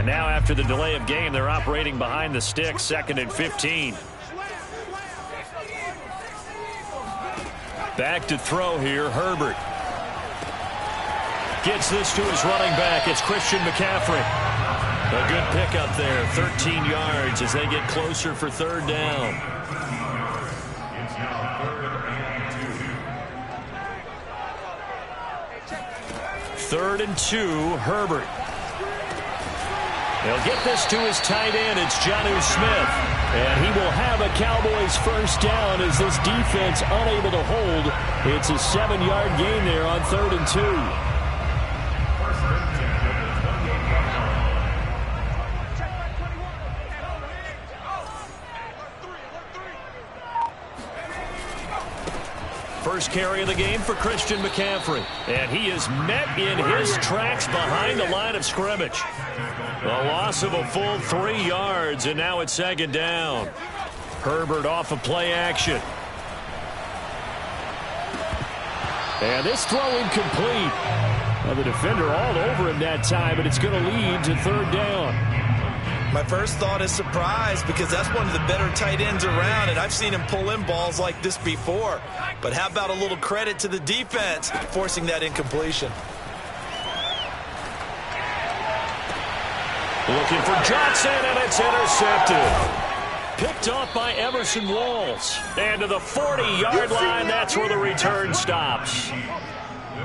And now after the delay of game, they're operating behind the sticks, 2nd and 15. Back to throw here, Herbert. Gets this to his running back. It's Christian McCaffrey. A good pickup there, 13 yards as they get closer for 3rd down. Third and 2, Herbert. He'll get this to his tight end. It's Jonnu Smith. And he will have a Cowboys first down as this defense unable to hold. It's a 7-yard gain there on 3rd and 2. First carry of the game for Christian McCaffrey. And he is met in his tracks behind the line of scrimmage. A loss of a full 3 yards, and now it's 2nd down. Herbert off of play action. And this throw incomplete. Well, the defender all over him that time, but it's going to lead to 3rd down. My first thought is surprise because that's one of the better tight ends around, and I've seen him pull in balls like this before. But how about a little credit to the defense forcing that incompletion? Looking for Johnson, and it's intercepted. Picked off by Everson Walls. And to the 40-yard line, that's where the return stops.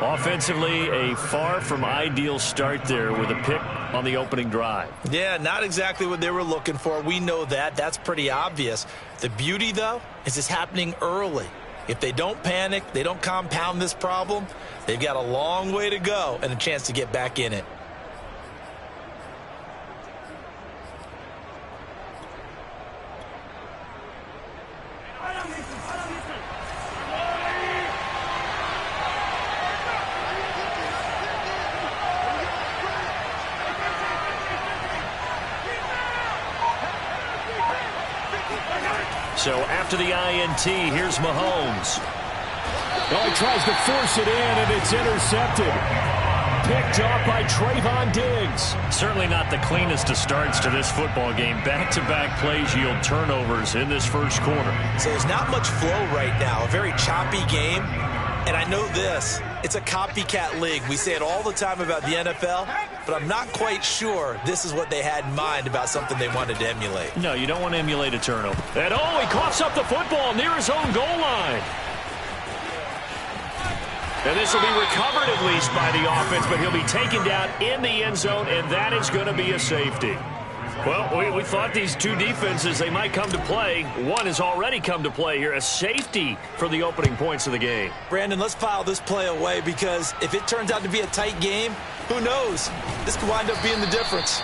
Offensively, a far from ideal start there with a pick on the opening drive. Yeah, not exactly what they were looking for. We know that. That's pretty obvious. The beauty, though, is it's happening early. If they don't panic, they don't compound this problem, they've got a long way to go and a chance to get back in it. So after the INT, here's Mahomes. Oh, he tries to force it in, and it's intercepted. Picked off by Trayvon Diggs. Certainly not the cleanest of starts to this football game. Back-to-back plays yield turnovers in this first quarter. So there's not much flow right now. A very choppy game. And I know this. It's a copycat league. We say it all the time about the NFL, but I'm not quite sure this is what they had in mind about something they wanted to emulate. No, you don't want to emulate a turnover. And he coughs up the football near his own goal line. And this will be recovered at least by the offense, but he'll be taken down in the end zone, and that is going to be a safety. Well, we thought these two defenses, they might come to play. One has already come to play here, a safety for the opening points of the game. Brandon, let's file this play away because if it turns out to be a tight game, who knows? This could wind up being the difference.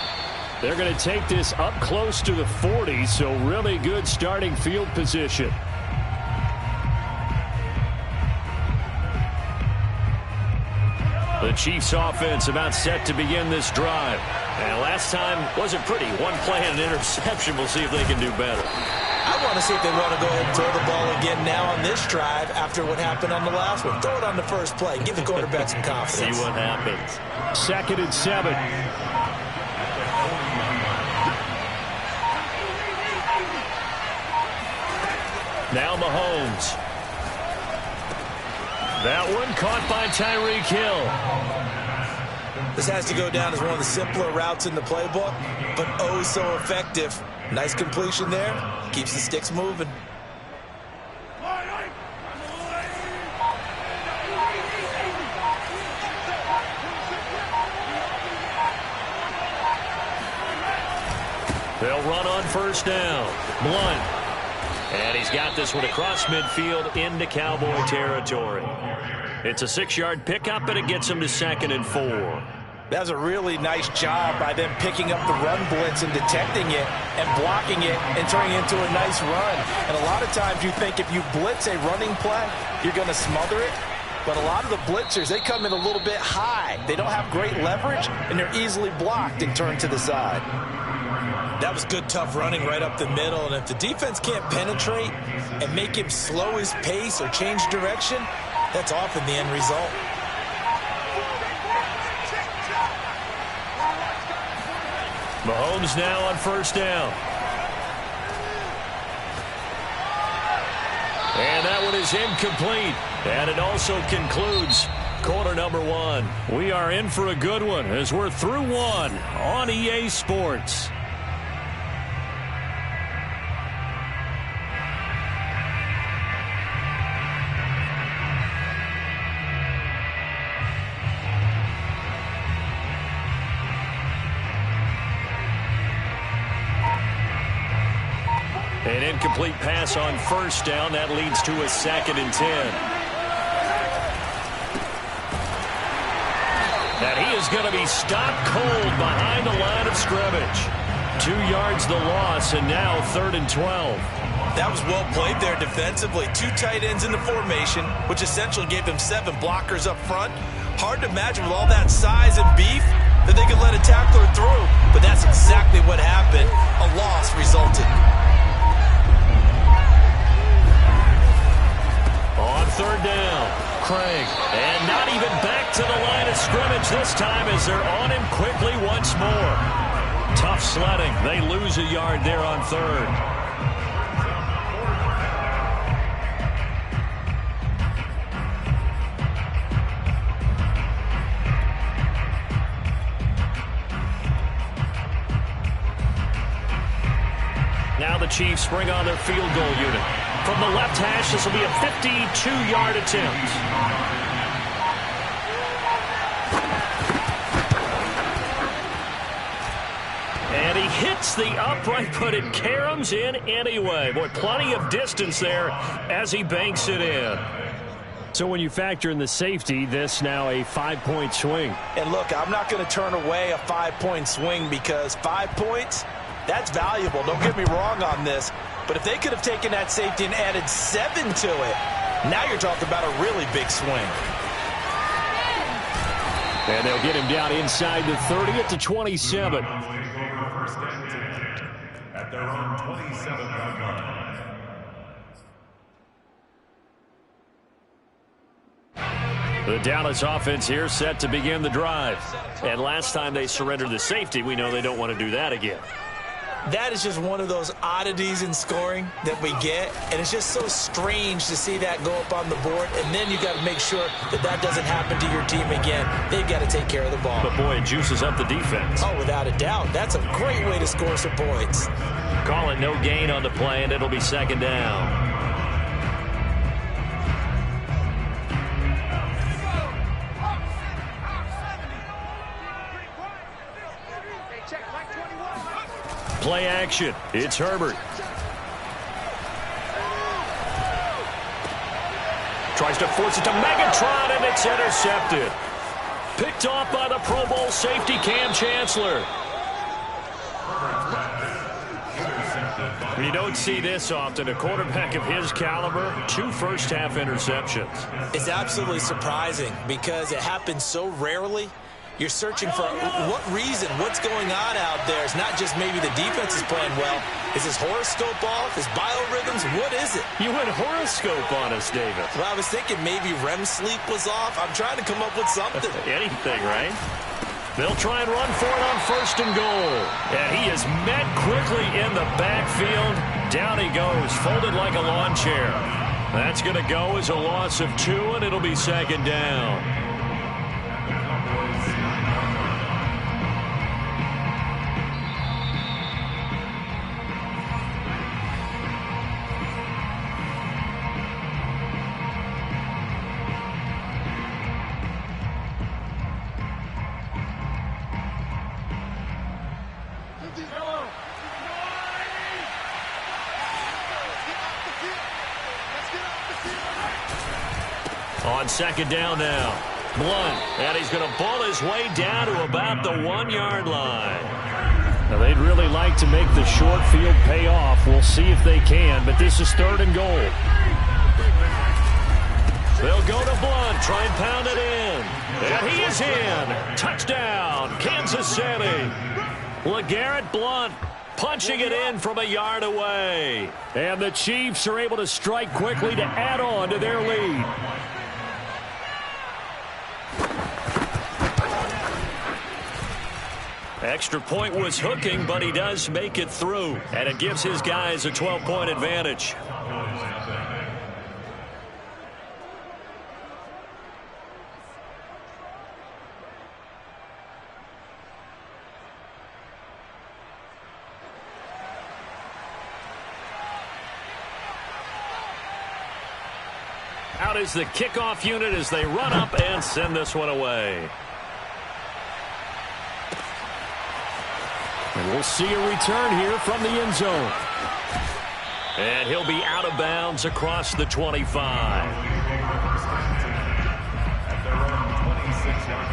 They're going to take this up close to the 40, so really good starting field position. The Chiefs offense about set to begin this drive. And last time wasn't pretty. One play and an interception. We'll see if they can do better. I want to see if they want to go ahead and throw the ball again now on this drive after what happened on the last one. Throw it on the first play. Give the quarterback some confidence. See what happens. 2nd and 7. Now Mahomes. That one caught by Tyreek Hill. This has to go down as one of the simpler routes in the playbook, but oh so effective. Nice completion there. Keeps the sticks moving. They'll run on first down. Blunt. And he's got this one across midfield into Cowboy territory. It's a 6-yard pickup, and it gets him to 2nd and 4. That was a really nice job by them picking up the run blitz and detecting it and blocking it and turning it into a nice run. And a lot of times you think if you blitz a running play, you're going to smother it. But a lot of the blitzers, they come in a little bit high. They don't have great leverage, and they're easily blocked and turned to the side. That was good, tough running right up the middle. And if the defense can't penetrate and make him slow his pace or change direction, that's often the end result. Mahomes now on first down. And that one is incomplete. And it also concludes quarter number one. We are in for a good one as we're through one on EA Sports. An incomplete pass on first down. That leads to a 2nd and 10. And he is going to be stopped cold behind the line of scrimmage. 2 yards the loss, and now 3rd and 12. That was well played there defensively. 2 tight ends in the formation, which essentially gave them 7 blockers up front. Hard to imagine with all that size and beef that they could let a tackler through. But that's exactly what happened. A loss resulted. On 3rd down, Craig. And not even back to the line of scrimmage this time as they're on him quickly once more. Tough sledding. They lose a yard there on 3rd. Now the Chiefs bring on their field goal unit. From the left hash, this will be a 52-yard attempt. And he hits the upright, but it caroms in anyway. Boy, plenty of distance there as he banks it in. So when you factor in the safety, this now a 5-point swing. And look, I'm not going to turn away a 5-point swing because 5 points, that's valuable. Don't get me wrong on this. But if they could have taken that safety and added 7 to it, now you're talking about a really big swing. And they'll get him down inside the 30 at the 27. At their own 27-yard line. The Dallas offense here set to begin the drive. And last time they surrendered the safety, we know they don't want to do that again. That is just one of those oddities in scoring that we get, and it's just so strange to see that go up on the board, and then you got to make sure that that doesn't happen to your team again. They've got to take care of the ball. But, boy, it juices up the defense. Oh, without a doubt. That's a great way to score some points. Call it no gain on the play, and it'll be 2nd down. Play action. It's Herbert. Tries to force it to Megatron, and it's intercepted. Picked off by the Pro Bowl safety, Cam Chancellor. You don't see this often. A quarterback of his caliber, 2 first-half interceptions. It's absolutely surprising because it happens so rarely. You're searching for what reason, what's going on out there. It's not just maybe the defense is playing well. Is his horoscope off? His biorhythms? What is it? You went horoscope on us, David. Well, I was thinking maybe REM sleep was off. I'm trying to come up with something. Anything, right? They'll try and run for it on 1st and goal. And he is met quickly in the backfield. Down he goes, folded like a lawn chair. That's going to go as a loss of 2, and it'll be 2nd down. On 2nd down now. Blunt, and he's going to ball his way down to about the 1-yard line. Now, they'd really like to make the short field pay off. We'll see if they can, but this is 3rd and goal. They'll go to Blunt, try and pound it in. And he is in. Touchdown, Kansas City. LeGarrette Blunt punching it in from a yard away. And the Chiefs are able to strike quickly to add on to their lead. Extra point was hooking, but he does make it through. And it gives his guys a 12-point advantage. Out is the kickoff unit as they run up and send this one away. And we'll see a return here from the end zone. And he'll be out of bounds across the 25. At their own 26-yard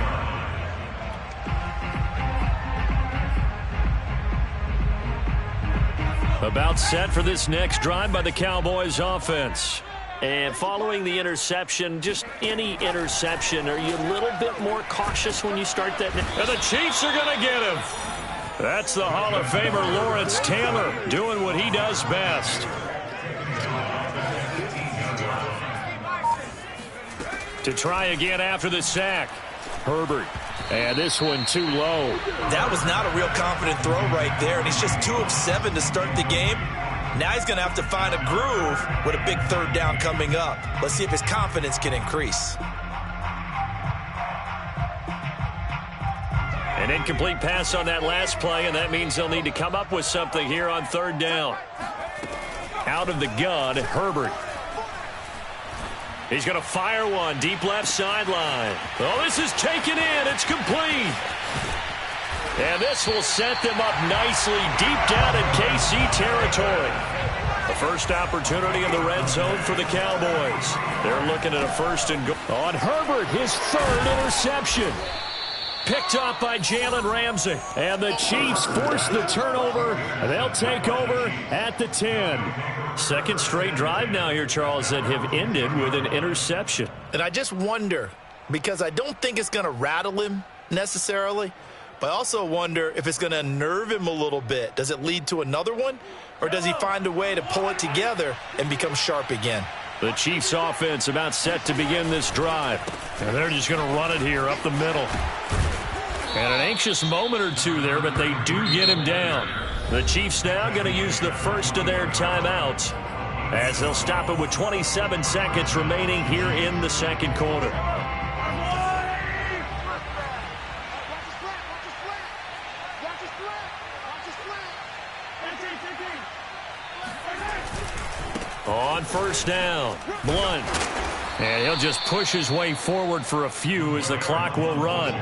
line. About set for this next drive by the Cowboys offense. And following the interception, just any interception, are you a little bit more cautious when you start that? And the Chiefs are going to get him. That's the Hall of Famer Lawrence Taylor doing what he does best. To try again after the sack. Herbert. And this one too low. That was not a real confident throw right there, and he's just 2 of 7 to start the game. Now he's going to have to find a groove with a big third down coming up. Let's see if his confidence can increase. An incomplete pass on that last play, and that means they'll need to come up with something here on third down. Out of the gun, Herbert. He's going to fire one deep left sideline. Oh, this is taken in. It's complete. And this will set them up nicely deep down in KC territory. The first opportunity in the red zone for the Cowboys. They're looking at a first and goal. On Herbert, his third interception. Picked off by Jalen Ramsey. And the Chiefs force the turnover. They'll take over at the 10. Second straight drive now here, Charles, that have ended with an interception. And I just wonder, because I don't think it's going to rattle him necessarily, but I also wonder if it's going to unnerve him a little bit. Does it lead to another one? Or does he find a way to pull it together and become sharp again? The Chiefs offense about set to begin this drive. And they're just going to run it here up the middle. And an anxious moment or two there, but they do get him down. The Chiefs now going to use the first of their timeouts as they'll stop it with 27 seconds remaining here in the second quarter. On first down, Blunt. And he'll just push his way forward for a few as the clock will run.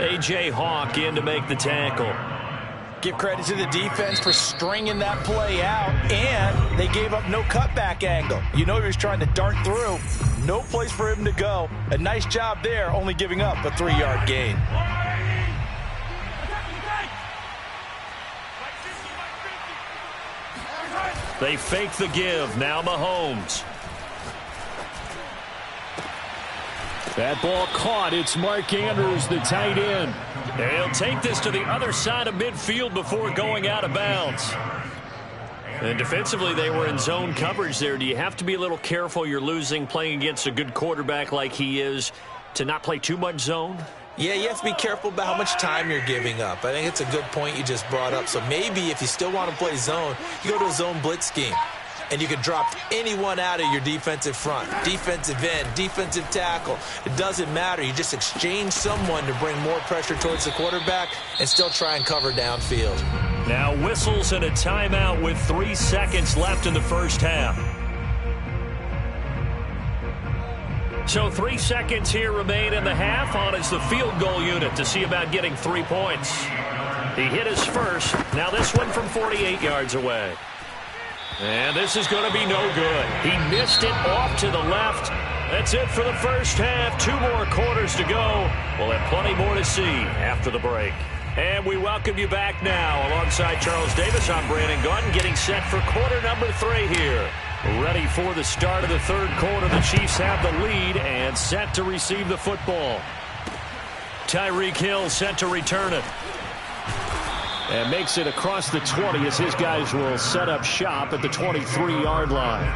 A.J. Hawk in to make the tackle. Give credit to the defense for stringing that play out, and they gave up no cutback angle. You know he was trying to dart through. No place for him to go. A nice job there, only giving up a 3-yard gain. They fake the give. Now Mahomes. That ball caught. It's Mark Andrews, the tight end. They'll take this to the other side of midfield before going out of bounds. And defensively, they were in zone coverage there. Do you have to be a little careful? You're losing playing against a good quarterback like he is to not play too much zone? Yeah, you have to be careful about how much time you're giving up. I think it's a good point you just brought up. So maybe if you still want to play zone, you go to a zone blitz scheme. And you can drop anyone out of your defensive front, defensive end, defensive tackle. It doesn't matter. You just exchange someone to bring more pressure towards the quarterback and still try and cover downfield. Now whistles and a timeout with 3 seconds left in the first half. So 3 seconds here remain in the half. On is the field goal unit to see about getting 3 points. He hit his first. Now this one from 48 yards away. And this is going to be no good. He missed it off to the left. That's it for the first half. 2 more quarters to go. We'll have plenty more to see after the break. And we welcome you back now. Alongside Charles Davis, I'm Brandon Gaudin, getting set for quarter number 3 here. Ready for the start of the third quarter. The Chiefs have the lead and set to receive the football. Tyreek Hill set to return it. And makes it across the 20 as his guys will set up shop at the 23-yard line.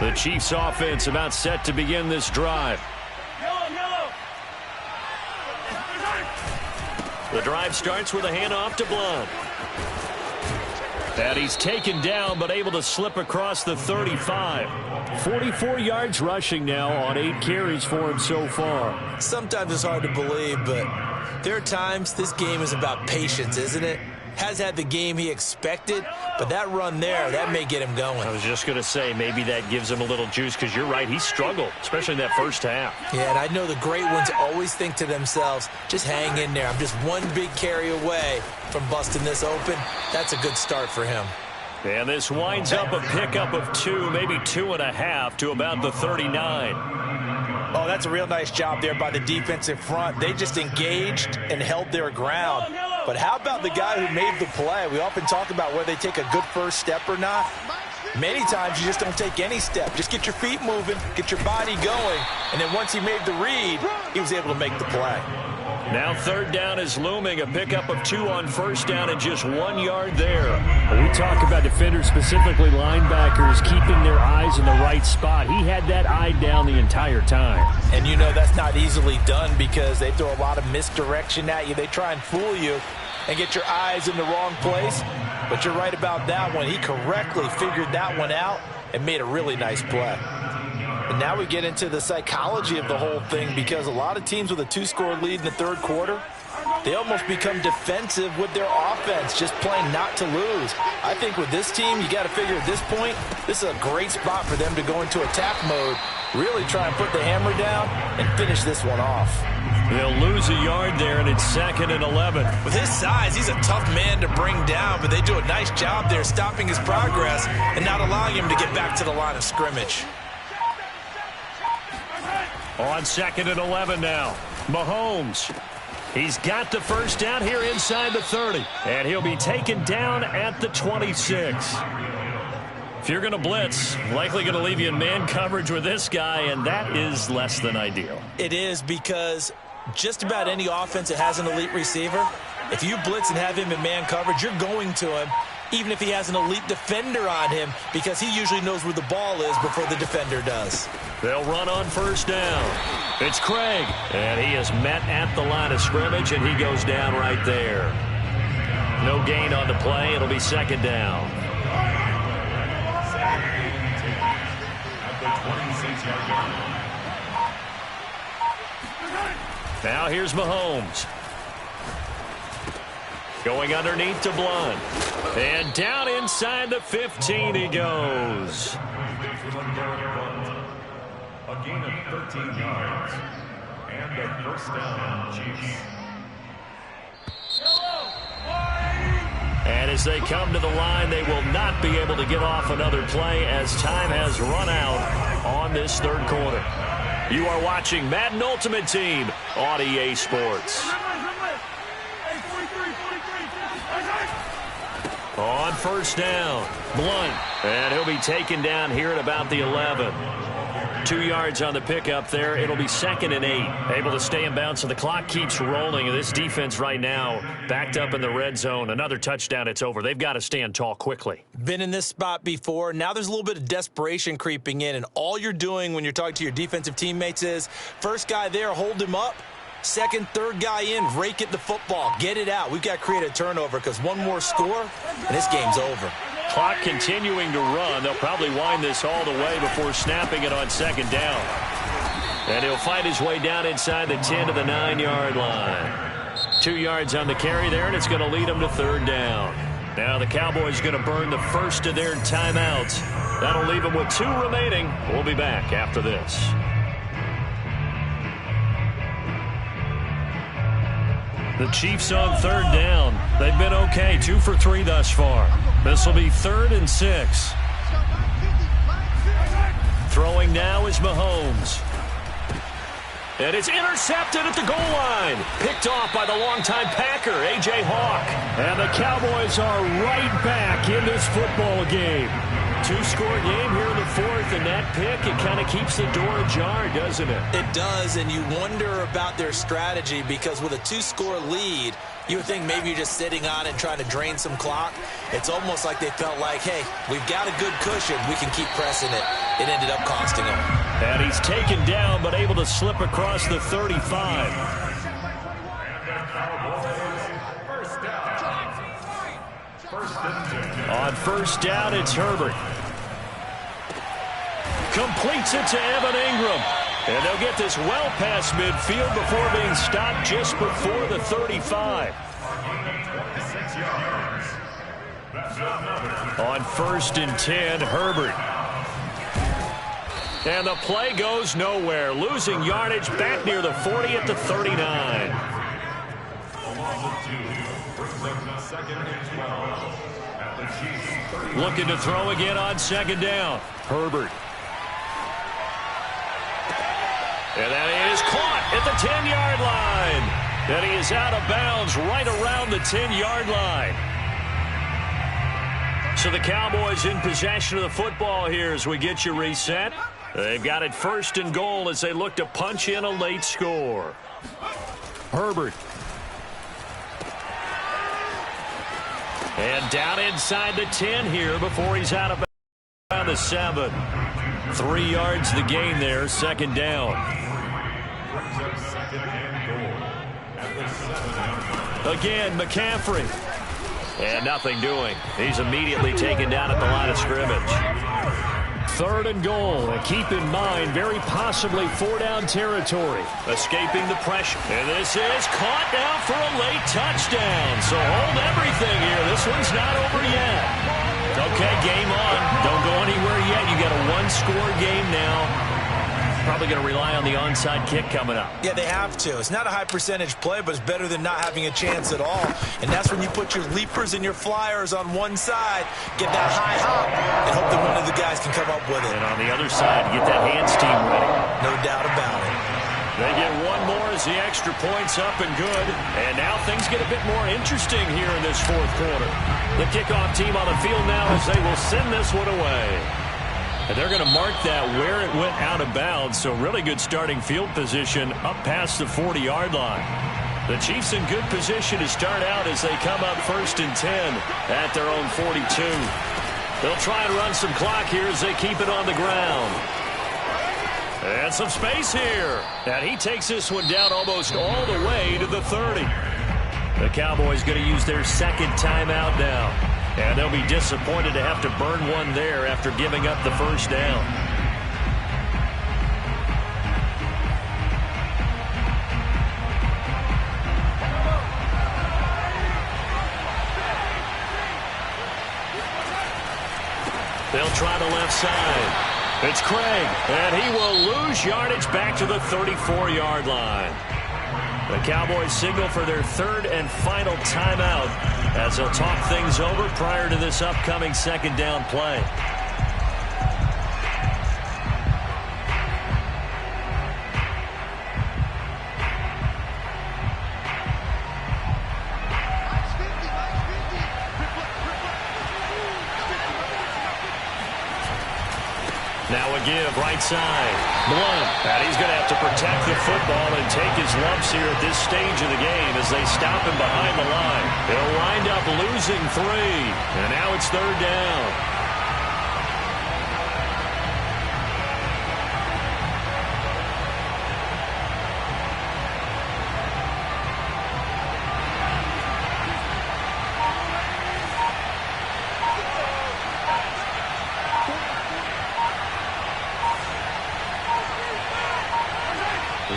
The Chiefs offense about set to begin this drive. drive starts with a handoff to Blount. And he's taken down, but able to slip across the 35. 44 yards rushing now on 8 carries for him so far. Sometimes it's hard to believe, but there are times this game is about patience, isn't it? Has had the game he expected, but that run there, that may get him going. I was just going to say, maybe that gives him a little juice, because you're right, he struggled, especially in that first half. Yeah, and I know the great ones always think to themselves, just hang in there. I'm just one big carry away from busting this open. That's a good start for him. And this winds up a pickup of 2, maybe 2.5 to about the 39. Oh, that's a real nice job there by the defensive front. They just engaged and held their ground. But how about the guy who made the play? We often talk about whether they take a good first step or not. Many times you just don't take any step. Just get your feet moving, get your body going, and then once he made the read, he was able to make the play. Now third down is looming, a pickup of 2 on first down and just 1 yard there. We talk about defenders, specifically linebackers, keeping their eyes in the right spot. He had that eye down the entire time. And you know that's not easily done because they throw a lot of misdirection at you. They try and fool you and get your eyes in the wrong place. But you're right about that one. He correctly figured that one out and made a really nice play. And now we get into the psychology of the whole thing, because a lot of teams with a 2-score lead in the third quarter, they almost become defensive with their offense, just playing not to lose. I think with this team, you got to figure at this point, this is a great spot for them to go into attack mode, really try and put the hammer down and finish this one off. They'll lose a yard there, and it's 2nd and 11. With his size, he's a tough man to bring down, but they do a nice job there stopping his progress and not allowing him to get back to the line of scrimmage. On 2nd and 11 now, Mahomes. He's got the first down here inside the 30, and he'll be taken down at the 26. If you're going to blitz, likely going to leave you in man coverage with this guy, and that is less than ideal. It is, because just about any offense that has an elite receiver, if you blitz and have him in man coverage, you're going to him, even if he has an elite defender on him, because he usually knows where the ball is before the defender does. They'll run on first down. It's Craig, and he is met at the line of scrimmage, and he goes down right there. No gain on the play. It'll be 2nd down. Now here's Mahomes. Going underneath to Blount. And down inside the 15 he goes. A gain of 13 yards. And a first down, Chiefs. And as they come to the line, they will not be able to get off another play as time has run out on this third quarter. You are watching Madden Ultimate Team on EA Sports. On first down, Blount, and he'll be taken down here at about the 11. 2 yards on the pickup there. It'll be 2nd and 8. Able to stay in bounds, so the clock keeps rolling. And this defense right now backed up in the red zone. Another touchdown, it's over. They've got to stand tall quickly. Been in this spot before. Now there's a little bit of desperation creeping in, and all you're doing when you're talking to your defensive teammates is, first guy there, hold him up. Second, third guy in, rake at the football. Get it out. We've got to create a turnover, because one more score, and this game's over. Clock continuing to run. They'll probably wind this all the way before snapping it on 2nd down. And he'll fight his way down inside the 10 to the 9-yard line. 2 yards on the carry there, and it's going to lead them to 3rd down. Now the Cowboys going to burn the first of their timeouts. That'll leave them with 2 remaining. We'll be back after this. The Chiefs on 3rd down. They've been okay, 2 for 3 thus far. This will be 3rd and 6. Throwing now is Mahomes. And it's intercepted at the goal line. Picked off by the longtime Packer, A.J. Hawk. And the Cowboys are right back in this football game. 2-score game here in the 4th, and that pick, it kind of keeps the door ajar, doesn't it? It does, and you wonder about their strategy, because with a 2-score lead, you would think maybe you're just sitting on it and trying to drain some clock. It's almost like they felt like, hey, we've got a good cushion. We can keep pressing it. It ended up costing them. And he's taken down, but able to slip across the 35. On first down, it's Herbert. Completes it to Evan Ingram. And they'll get this well past midfield before being stopped just before the 35. On first and 10, Herbert. And the play goes nowhere. Losing yardage back near the 40 at the 39. Looking to throw again on second down. Herbert. And that is caught at the 10-yard line. And he is out of bounds right around the 10-yard line. So the Cowboys in possession of the football here as we get you reset. They've got it first and goal as they look to punch in a late score. Herbert. And down inside the 10 here before he's out of bounds the 7. 3 yards the gain there, second down. Again, McCaffrey. And nothing doing. He's immediately taken down at the line of scrimmage. Third and goal. And keep in mind, very possibly 4-down territory. Escaping the pressure. And this is caught now for a late touchdown. So hold everything here. This one's not over yet. Okay, game on. Don't go anywhere yet. You got a one-score game now. Probably going to rely on the onside kick coming up. Yeah, they have to. It's not a high percentage play, but it's better than not having a chance at all. And that's when you put your leapers and your flyers on one side, get that high hop, and hope that one of the guys can come up with it. And on the other side, get that hands team ready. No doubt about it. They get one more as the extra point's up and good. And now things get a bit more interesting here in this fourth quarter. The kickoff team on the field now as they will send this one away. And they're going to mark that where it went out of bounds. So really good starting field position up past the 40-yard line. The Chiefs in good position to start out as they come up first and 10 at their own 42. They'll try and run some clock here as they keep it on the ground. And some space here. And he takes this one down almost all the way to the 30. The Cowboys going to use their second timeout now. And they'll be disappointed to have to burn one there after giving up the first down. They'll try the left side. It's Craig, and he will lose yardage back to the 34-yard line. The Cowboys signal for their third and final timeout as they'll talk things over prior to this upcoming second down play. Now a give, right side. Blunt. And he's going to have to protect the football and take his lumps here at this stage of the game as they stop him behind the line. They'll wind up losing 3. And now it's third down.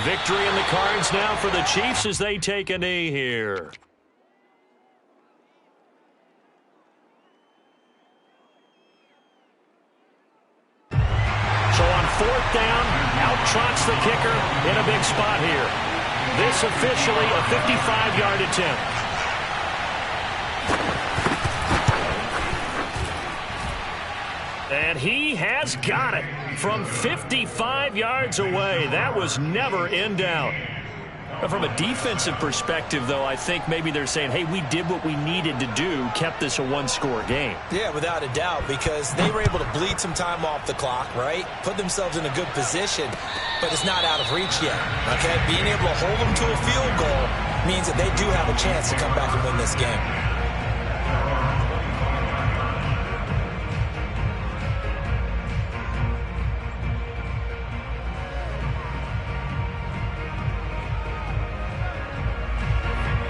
Victory in the cards now for the Chiefs as they take a knee here. So on fourth down, out trots the kicker in a big spot here. This officially a 55-yard attempt. And he has got it from 55 yards away. That was never in doubt. From a defensive perspective, though, I think maybe they're saying, hey, we did what we needed to do, kept this a one-score game. Yeah, without a doubt, because they were able to bleed some time off the clock, right? Put themselves in a good position, but it's not out of reach yet, okay? Being able to hold them to a field goal means that they do have a chance to come back and win this game.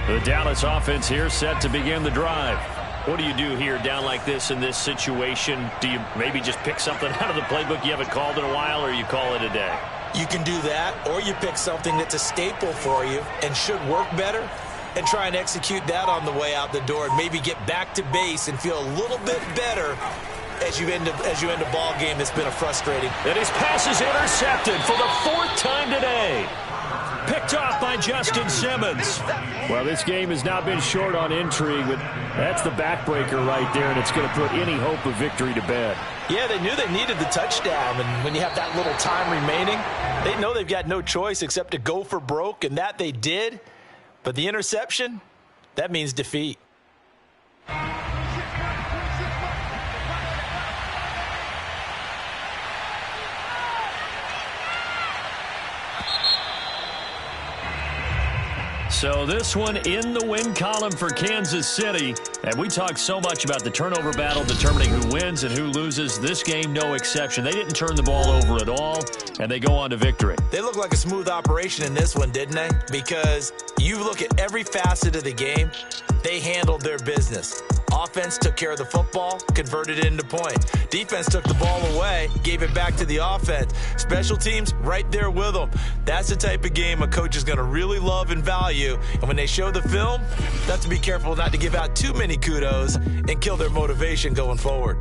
The Dallas offense here set to begin the drive. What do you do here down like this in this situation? Do you maybe just pick something out of the playbook you haven't called in a while, or you call it a day? You can do that, or you pick something that's a staple for you and should work better and try and execute that on the way out the door and maybe get back to base and feel a little bit better as you end a ball game that's been a frustrating. And his pass is intercepted for the 4th time today. Picked off by Justin Simmons. Well, this game has not been short on intrigue, but that's the backbreaker right there, and it's going to put any hope of victory to bed. Yeah, they knew they needed the touchdown, and when you have that little time remaining, they know they've got no choice except to go for broke, and that they did. But the interception, that means defeat. So this one in the win column for Kansas City. And we talked so much about the turnover battle determining who wins and who loses. This game, no exception. They didn't turn the ball over at all, and they go on to victory. They look like a smooth operation in this one, didn't they? Because you look at every facet of the game, they handled their business. Offense took care of the football, converted it into points. Defense took the ball away, gave it back to the offense. Special teams, right there with them. That's the type of game a coach is going to really love and value. And when they show the film, they have to be careful not to give out too many kudos and kill their motivation going forward.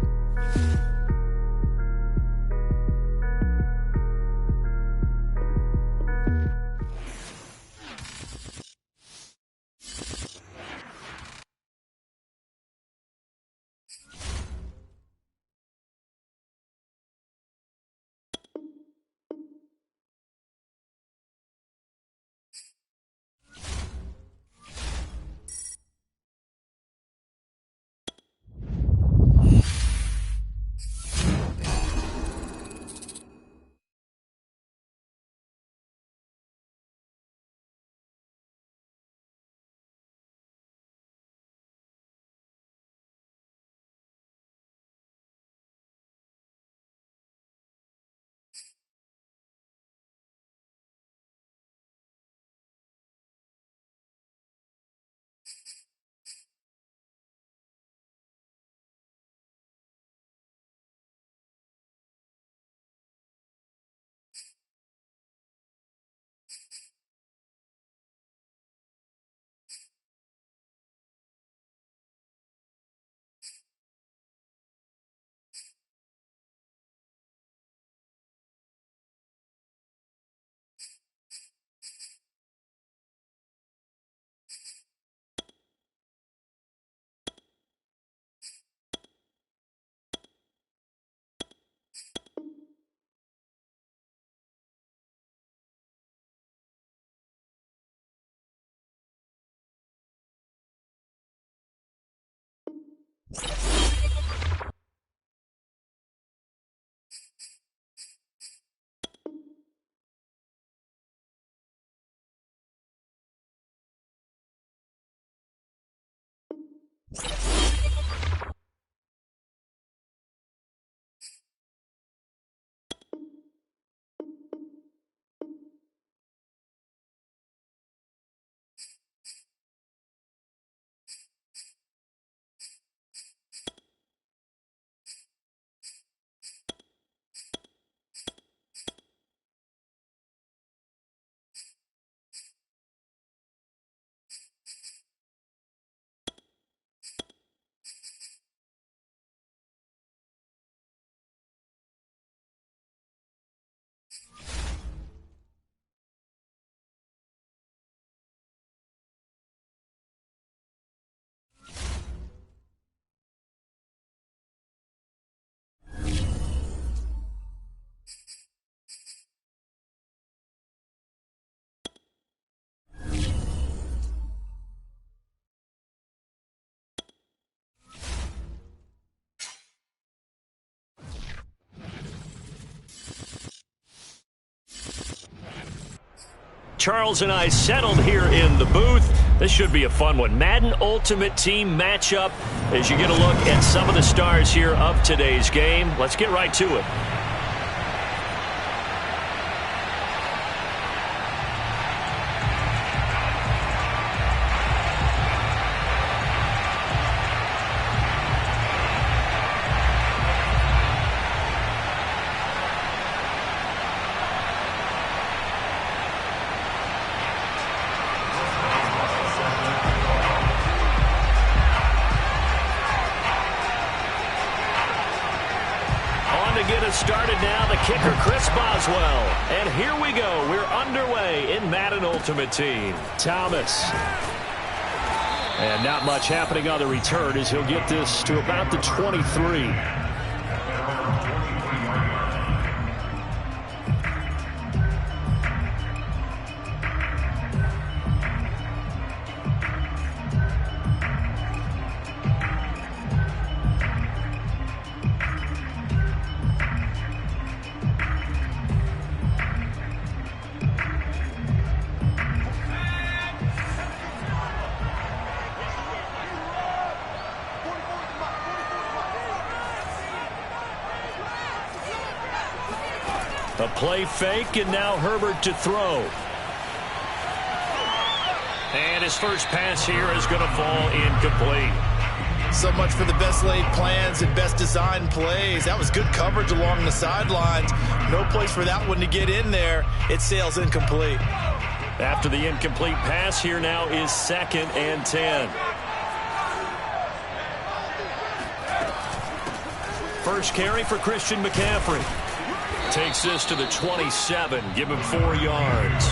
Charles and I settled here in the booth. This should be a fun one. Madden Ultimate Team matchup as you get a look at some of the stars here of today's game. Let's get right to it. Boswell. And here we go. We're underway in Madden Ultimate Team. Thomas. And not much happening on the return as he'll get this to about the 23. A play fake, and now Herbert to throw. And his first pass here is going to fall incomplete. So much for the best laid plans and best designed plays. That was good coverage along the sidelines. No place for that one to get in there. It sails incomplete. After the incomplete pass, here now is 2nd and 10. First carry for Christian McCaffrey. Takes this to the 27. Give him 4 yards.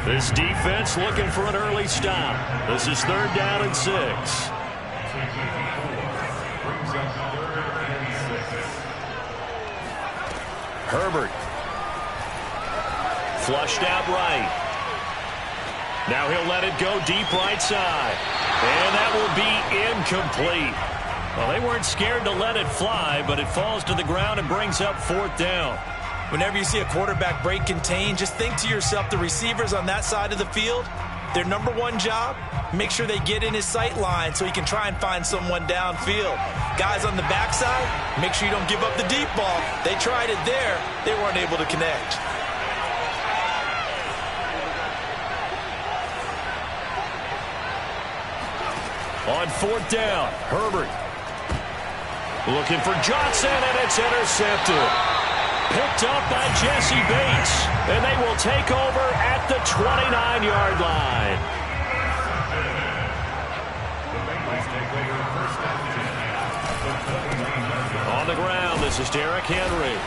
This defense looking for an early stop. This is 3rd down and 6. Herbert. Flushed out right. Now he'll let it go deep right side. And that will be incomplete. Well, they weren't scared to let it fly, but it falls to the ground and brings up 4th down. Whenever you see a quarterback break contain, just think to yourself, the receivers on that side of the field, their number one job, make sure they get in his sight line so he can try and find someone downfield. Guys on the backside, make sure you don't give up the deep ball. They tried it there. They weren't able to connect. On 4th down, Herbert. Looking for Johnson, and it's intercepted. Picked up by Jesse Bates, and they will take over at the 29-yard line. On the ground, this is Derrick Henry.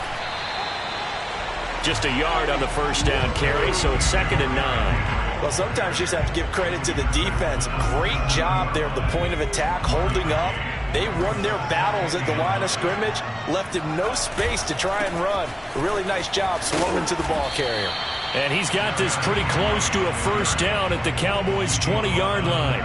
Just a yard on the first down carry, so it's 2nd and 9. Well, sometimes you just have to give credit to the defense. Great job there at the point of attack, holding up. They won their battles at the line of scrimmage, left him no space to try and run. A really nice job swarming to the ball carrier. And he's got this pretty close to a first down at the Cowboys' 20-yard line.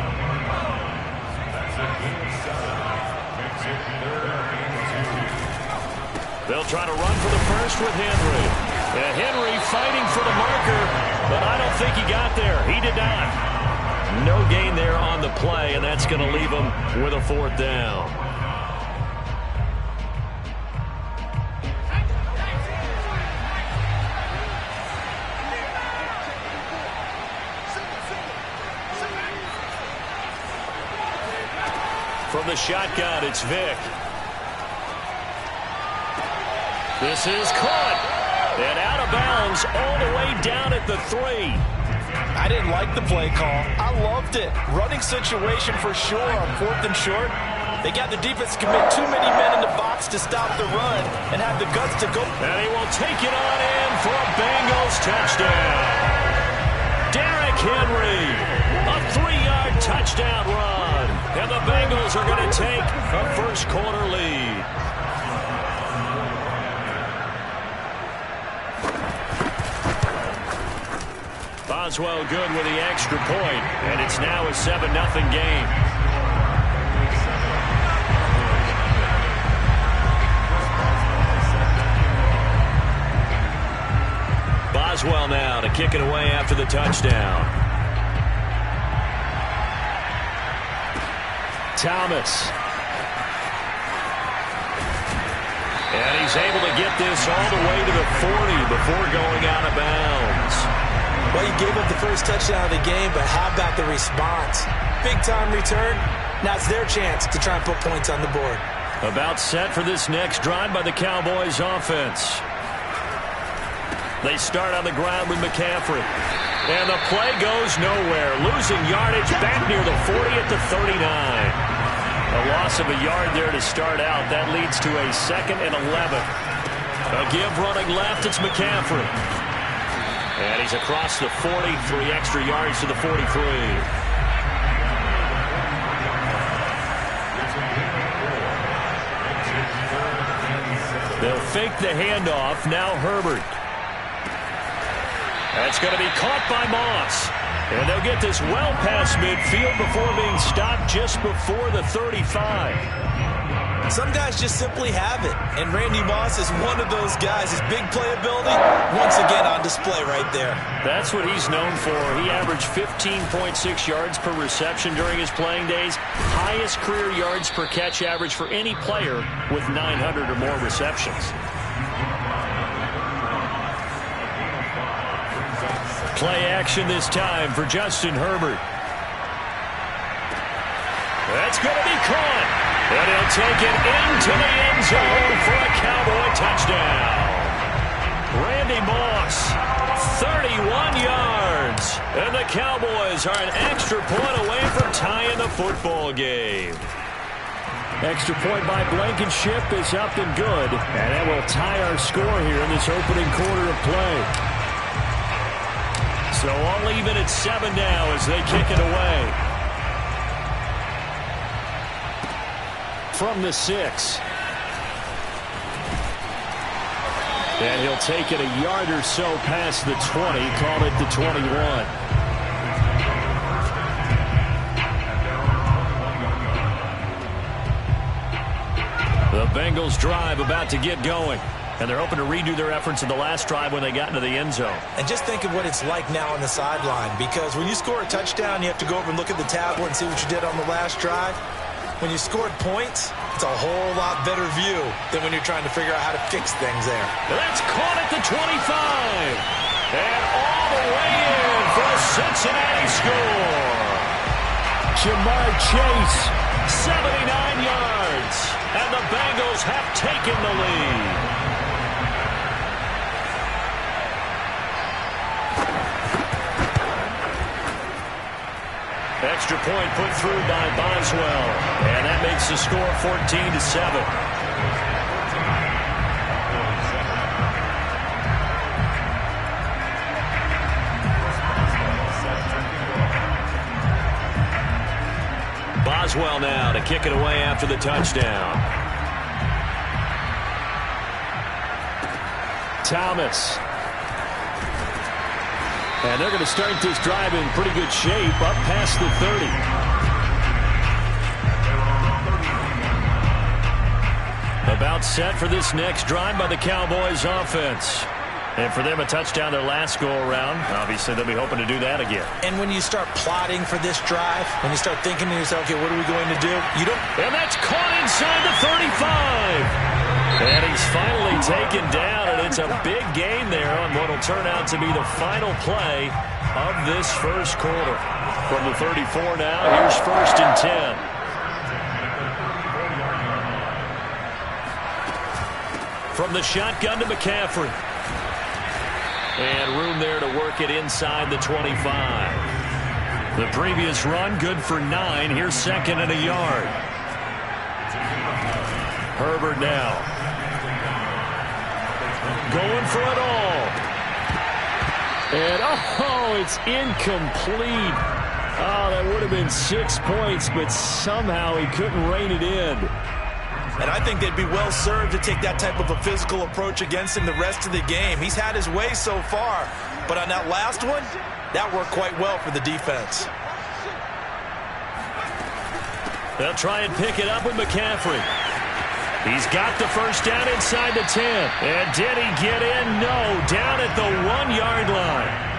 They'll try to run for the first with Henry. And Henry fighting for the marker, but I don't think he got there. He did not. No gain there on the play, and that's going to leave him with a 4th down. From the shotgun, it's Vick. This is caught. And out of bounds all the way down at the 3. I didn't like the play call. I loved it. Running situation for sure on 4th and short. They got the defense to commit too many men in the box to stop the run and have the guts to go. And he will take it on in for a Bengals touchdown. Derrick Henry, a 3-yard touchdown run. And the Bengals are going to take a first-quarter lead. Boswell good with the extra point, and it's now a 7-0 game. Boswell now to kick it away after the touchdown. Thomas. And he's able to get this all the way to the 40 before going out of bounds. Well, he gave up the first touchdown of the game, but how about the response? Big-time return. Now it's their chance to try and put points on the board. About set for this next drive by the Cowboys offense. They start on the ground with McCaffrey. And the play goes nowhere. Losing yardage back near the 40 at the 39. A loss of a yard there to start out. That leads to a 2nd and 11. A give running left, it's McCaffrey. And he's across the 40, 3 extra yards to the 43. They'll fake the handoff. Now Herbert. That's going to be caught by Moss. And they'll get this well past midfield before being stopped just before the 35. Some guys just simply have it. And Randy Moss is one of those guys. His big playability, once again on display right there. That's what he's known for. He averaged 15.6 yards per reception during his playing days. Highest career yards per catch average for any player with 900 or more receptions. Play action this time for Justin Herbert. That's going to be caught. And he'll take it into the end zone for a Cowboy touchdown. Randy Moss, 31 yards. And the Cowboys are an extra point away from tying the football game. Extra point by Blankenship is up and good. And that will tie our score here in this opening quarter of play. So all even at 7 now as they kick it away. From the 6. And he'll take it a yard or so past the 20. Call it the 21. The Bengals drive about to get going. And they're hoping to redo their efforts in the last drive when they got into the end zone. And just think of what it's like now on the sideline. Because when you score a touchdown, you have to go over and look at the tablet and see what you did on the last drive. When you scored points, it's a whole lot better view than when you're trying to figure out how to fix things there. That's caught at the 25. And all the way in for a Cincinnati score. Jamar Chase. 79 yards. And the Bengals have taken the lead. Extra point put through by Boswell. And that makes the score 14-7. Boswell now to kick it away after the touchdown. Thomas. And they're going to start this drive in pretty good shape up past the 30. About set for this next drive by the Cowboys offense. And for them, a touchdown their last go-around. Obviously, they'll be hoping to do that again. And when you start plotting for this drive, when you start thinking to yourself, okay, what are we going to do? You don't. And that's caught inside the 35. And he's finally taken down, and it's a big gain there on what will turn out to be the final play of this first quarter. From the 34 now, here's 1st and 10. From the shotgun to McCaffrey. And room there to work it inside the 25. The previous run, good for 9. Here's 2nd and a yard. Herbert now. Going for it all. And, oh, it's incomplete. Oh, that would have been 6 points, but somehow he couldn't rein it in. And I think they'd be well served to take that type of a physical approach against him the rest of the game. He's had his way so far, but on that last one, that worked quite well for the defense. They'll try and pick it up with McCaffrey. He's got the first down inside the 10. And did he get in? No, down at the 1-yard line.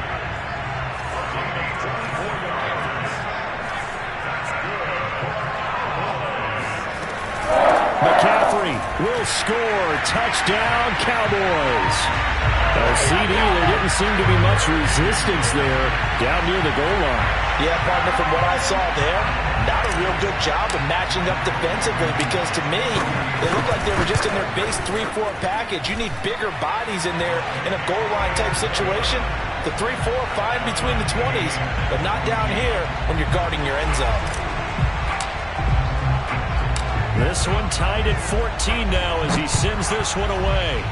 McCaffrey will score. Touchdown, Cowboys. CD, there didn't seem to be much resistance there down near the goal line. Yeah, partner, from what I saw there, not a real good job of matching up defensively, because to me, they looked like they were just in their base 3-4 package. You need bigger bodies in there in a goal line type situation. The 3-4, fine between the 20s, but not down here when you're guarding your end zone. This one tied at 14 now as he sends this one away.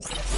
Chiefs.